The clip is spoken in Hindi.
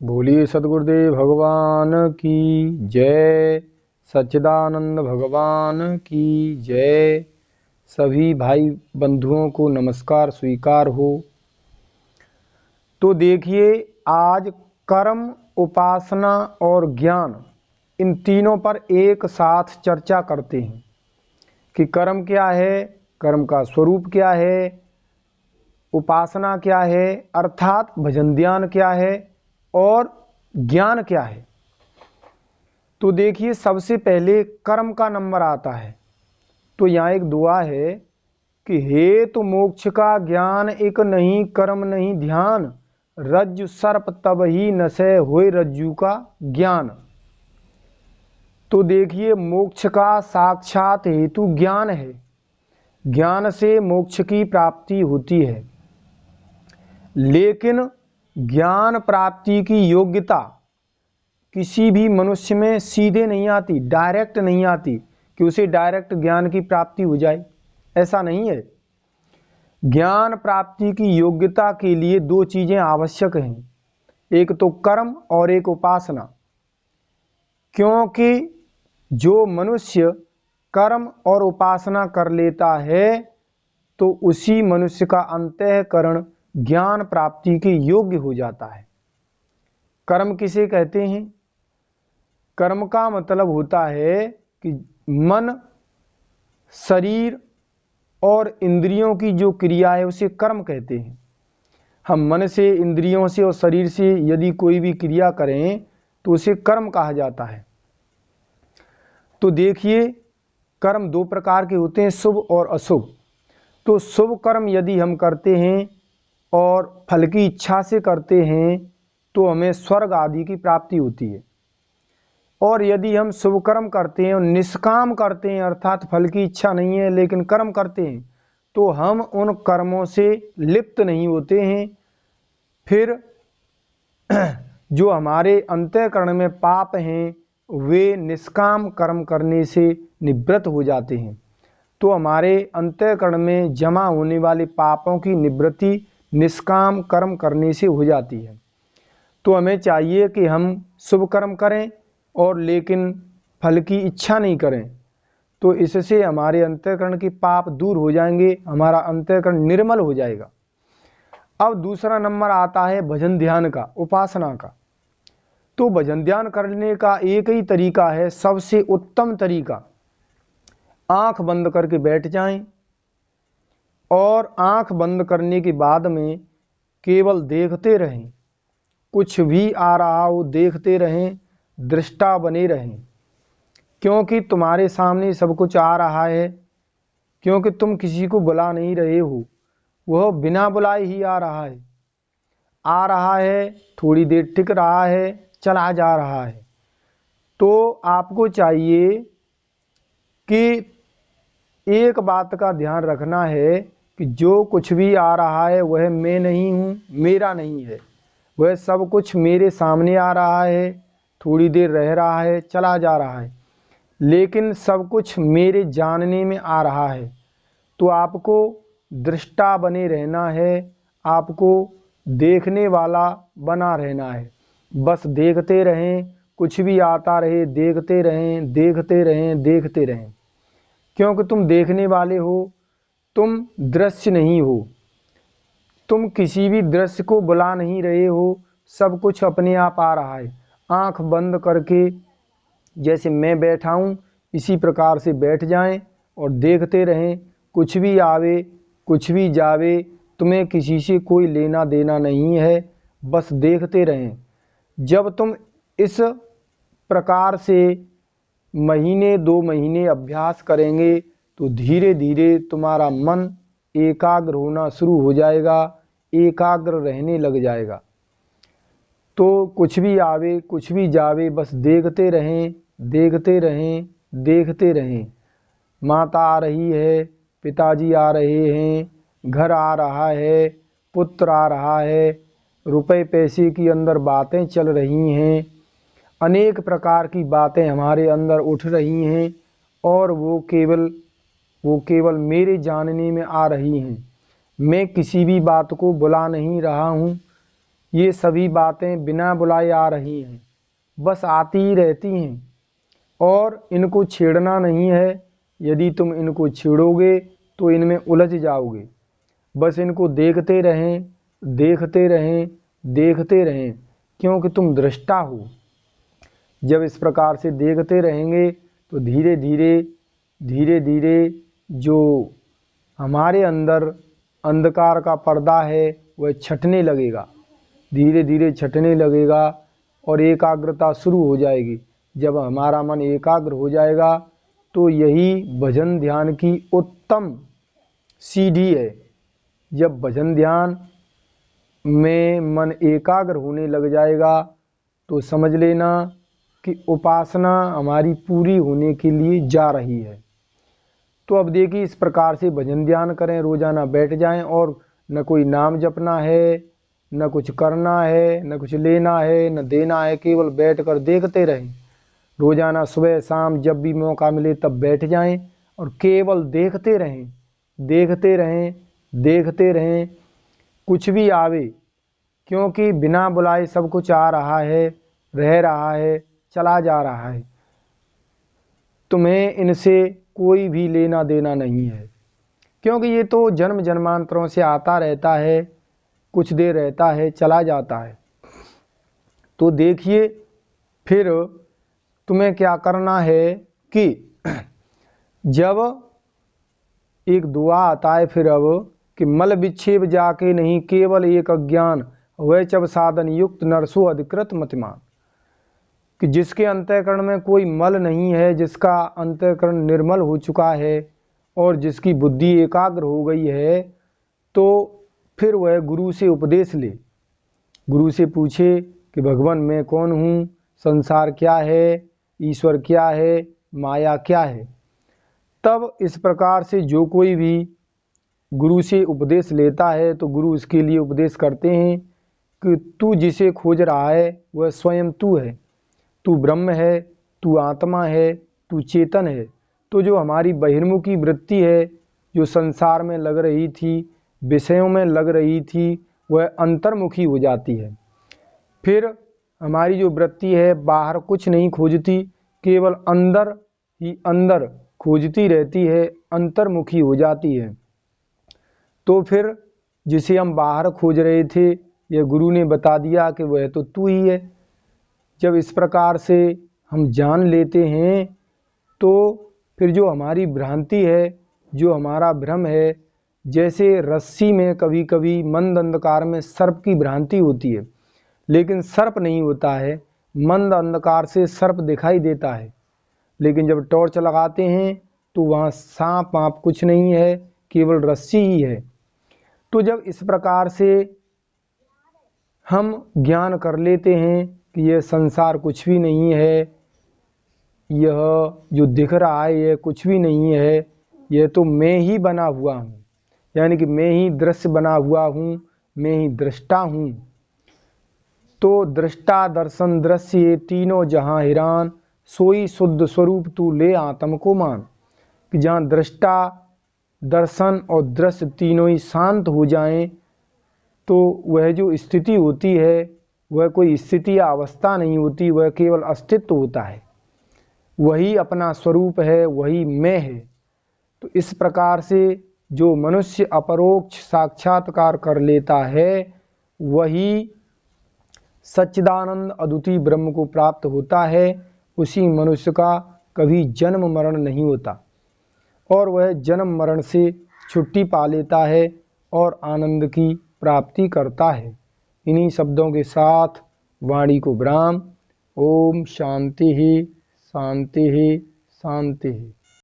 बोलिए सद्गुरुदेव भगवान की जय। सच्चिदानंद भगवान की जय। सभी भाई बंधुओं को नमस्कार स्वीकार हो। तो देखिए, आज कर्म, उपासना और ज्ञान, इन तीनों पर एक साथ चर्चा करते हैं कि कर्म क्या है, कर्म का स्वरूप क्या है, उपासना क्या है अर्थात भजन ध्यान क्या है, और ज्ञान क्या है। तो देखिए, सबसे पहले कर्म का नंबर आता है। तो यहाँ एक दुआ है कि हे तो मोक्ष का ज्ञान एक नहीं कर्म नहीं ध्यान, रज्जु सर्प तब ही नशे होए रज्जु का ज्ञान। तो देखिए, मोक्ष का साक्षात हेतु ज्ञान है। ज्ञान से मोक्ष की प्राप्ति होती है, लेकिन ज्ञान प्राप्ति की योग्यता किसी भी मनुष्य में सीधे नहीं आती, डायरेक्ट नहीं आती कि उसे डायरेक्ट ज्ञान की प्राप्ति हो जाए। ऐसा नहीं है। ज्ञान प्राप्ति की योग्यता के लिए दो चीजें आवश्यक हैं, एक तो कर्म और एक उपासना। क्योंकि जो मनुष्य कर्म और उपासना कर लेता है तो उसी मनुष्य का अंतःकरण ज्ञान प्राप्ति के योग्य हो जाता है। कर्म किसे कहते हैं? कर्म का मतलब होता है कि मन, शरीर और इंद्रियों की जो क्रिया है उसे कर्म कहते हैं। हम मन से, इंद्रियों से और शरीर से यदि कोई भी क्रिया करें तो उसे कर्म कहा जाता है। तो देखिए, कर्म दो प्रकार के होते हैं, शुभ और अशुभ। तो शुभ कर्म यदि हम करते हैं और फल की इच्छा से करते हैं तो हमें स्वर्ग आदि की प्राप्ति होती है। और यदि हम शुभ कर्म करते हैं और निष्काम करते हैं अर्थात फल की इच्छा नहीं है लेकिन कर्म करते हैं तो हम उन कर्मों से लिप्त नहीं होते हैं। फिर जो हमारे अंतःकरण में पाप हैं वे निष्काम कर्म करने से निवृत्त हो जाते हैं। तो हमारे अंतःकरण में जमा होने वाले पापों की निवृत्ति निष्काम कर्म करने से हो जाती है। तो हमें चाहिए कि हम शुभ कर्म करें और लेकिन फल की इच्छा नहीं करें, तो इससे हमारे अंतःकरण के पाप दूर हो जाएंगे, हमारा अंतःकरण निर्मल हो जाएगा। अब दूसरा नंबर आता है भजन ध्यान का, उपासना का। तो भजन ध्यान करने का एक ही तरीका है, सबसे उत्तम तरीका, आंख बंद करके बैठ जाएं और आंख बंद करने के बाद में केवल देखते रहें। कुछ भी आ रहा हो देखते रहें, दृष्टा बने रहें। क्योंकि तुम्हारे सामने सब कुछ आ रहा है, क्योंकि तुम किसी को बुला नहीं रहे हो, वह बिना बुलाए ही आ रहा है। आ रहा है, थोड़ी देर टिक रहा है, चला जा रहा है। तो आपको चाहिए कि एक बात का ध्यान रखना है कि जो कुछ भी आ रहा है वह मैं नहीं हूँ, मेरा नहीं है। वह सब कुछ मेरे सामने आ रहा है, थोड़ी देर रह रहा है, चला जा रहा है, लेकिन सब कुछ मेरे जानने में आ रहा है। तो आपको दृष्टा बने रहना है, आपको देखने वाला बना रहना है। बस देखते रहें, कुछ भी आता रहे देखते रहें, देखते रहें, देखते रहें। क्योंकि तुम देखने वाले हो, तुम दृश्य नहीं हो। तुम किसी भी दृश्य को बुला नहीं रहे हो, सब कुछ अपने आप आ रहा है। आंख बंद करके जैसे मैं बैठा हूँ इसी प्रकार से बैठ जाएं और देखते रहें। कुछ भी आवे, कुछ भी जावे, तुम्हें किसी से कोई लेना देना नहीं है, बस देखते रहें। जब तुम इस प्रकार से महीने 2 महीने अभ्यास करेंगे तो धीरे धीरे तुम्हारा मन एकाग्र होना शुरू हो जाएगा, एकाग्र रहने लग जाएगा। तो कुछ भी आवे, कुछ भी जावे, बस देखते रहें, देखते रहें, देखते रहें। माता आ रही है, पिताजी आ रहे हैं, घर आ रहा है, पुत्र आ रहा है, रुपए पैसे की अंदर बातें चल रही हैं, अनेक प्रकार की बातें हमारे अंदर उठ रही हैं और वो केवल मेरे जानने में आ रही हैं। मैं किसी भी बात को बुला नहीं रहा हूँ, ये सभी बातें बिना बुलाए आ रही हैं, बस आती ही रहती हैं और इनको छेड़ना नहीं है। यदि तुम इनको छेड़ोगे तो इनमें उलझ जाओगे। बस इनको देखते रहें, देखते रहें, देखते रहें, क्योंकि तुम दृष्टा हो। जब इस प्रकार से देखते रहेंगे तो धीरे धीरे धीरे धीरे जो हमारे अंदर अंधकार का पर्दा है वह छटने लगेगा, धीरे धीरे छटने लगेगा और एकाग्रता शुरू हो जाएगी। जब हमारा मन एकाग्र हो जाएगा तो यही भजन ध्यान की उत्तम सीढ़ी है। जब भजन ध्यान में मन एकाग्र होने लग जाएगा तो समझ लेना कि उपासना हमारी पूरी होने के लिए जा रही है। तो अब देखिए, इस प्रकार से भजन ध्यान करें, रोजाना बैठ जाएं और न कोई नाम जपना है, न कुछ करना है, न कुछ लेना है, न देना है, केवल बैठकर देखते रहें। रोजाना सुबह शाम जब भी मौका मिले तब बैठ जाएं और केवल देखते रहें, देखते रहें, देखते रहें, कुछ भी आवे, क्योंकि बिना बुलाए सब कुछ आ रहा है, रह रहा है, चला जा रहा है। तुम्हें इनसे कोई भी लेना देना नहीं है, क्योंकि ये तो जन्म जन्मांतरों से आता रहता है, कुछ देर रहता है, चला जाता है। तो देखिए, फिर तुम्हें क्या करना है कि जब एक दुआ आता है फिर अब कि मल विक्षेप जाके नहीं केवल एक अज्ञान वह जब साधन युक्त नरसो अधिकृत मतिमान, कि जिसके अंतःकरण में कोई मल नहीं है, जिसका अंतःकरण निर्मल हो चुका है और जिसकी बुद्धि एकाग्र हो गई है, तो फिर वह गुरु से उपदेश ले, गुरु से पूछे कि भगवान मैं कौन हूँ, संसार क्या है, ईश्वर क्या है, माया क्या है। तब इस प्रकार से जो कोई भी गुरु से उपदेश लेता है तो गुरु उसके लिए उपदेश करते हैं कि तू जिसे खोज रहा है वह स्वयं तू है, तू ब्रह्म है, तू आत्मा है, तू चेतन है। तो जो हमारी बहिर्मुखी वृत्ति है, जो संसार में लग रही थी, विषयों में लग रही थी, वह अंतर्मुखी हो जाती है। फिर हमारी जो वृत्ति है बाहर कुछ नहीं खोजती, केवल अंदर ही अंदर खोजती रहती है, अंतर्मुखी हो जाती है। तो फिर जिसे हम बाहर खोज रहे थे, यह गुरु ने बता दिया कि वह तो तू ही है। जब इस प्रकार से हम जान लेते हैं तो फिर जो हमारी भ्रांति है, जो हमारा भ्रम है, जैसे रस्सी में कभी कभी मंद अंधकार में सर्प की भ्रांति होती है, लेकिन सर्प नहीं होता है, मंद अंधकार से सर्प दिखाई देता है, लेकिन जब टॉर्च लगाते हैं तो वहाँ सांप वाप कुछ नहीं है, केवल रस्सी ही है। तो जब इस प्रकार से हम ज्ञान कर लेते हैं कि यह संसार कुछ भी नहीं है, यह जो दिख रहा है यह कुछ भी नहीं है, यह तो मैं ही बना हुआ हूँ, यानी कि मैं ही दृश्य बना हुआ हूँ, मैं ही दृष्टा हूँ। तो दृष्टा दर्शन दृश्य ये तीनों जहाँ हिरान, सोई शुद्ध स्वरूप तू ले आत्म को मान। कि जहाँ दृष्टा दर्शन और दृश्य तीनों ही शांत हो जाएं तो वह जो स्थिति होती है वह कोई स्थिति या अवस्था नहीं होती, वह केवल अस्तित्व होता है, वही अपना स्वरूप है, वही मैं है। तो इस प्रकार से जो मनुष्य अपरोक्ष साक्षात्कार कर लेता है वही सच्चिदानंद अद्वितीय ब्रह्म को प्राप्त होता है। उसी मनुष्य का कभी जन्म मरण नहीं होता और वह जन्म मरण से छुट्टी पा लेता है और आनंद की प्राप्ति करता है। इन्हीं शब्दों के साथ वाणी को विराम। ओम शांति ही शांति ही शांति ही।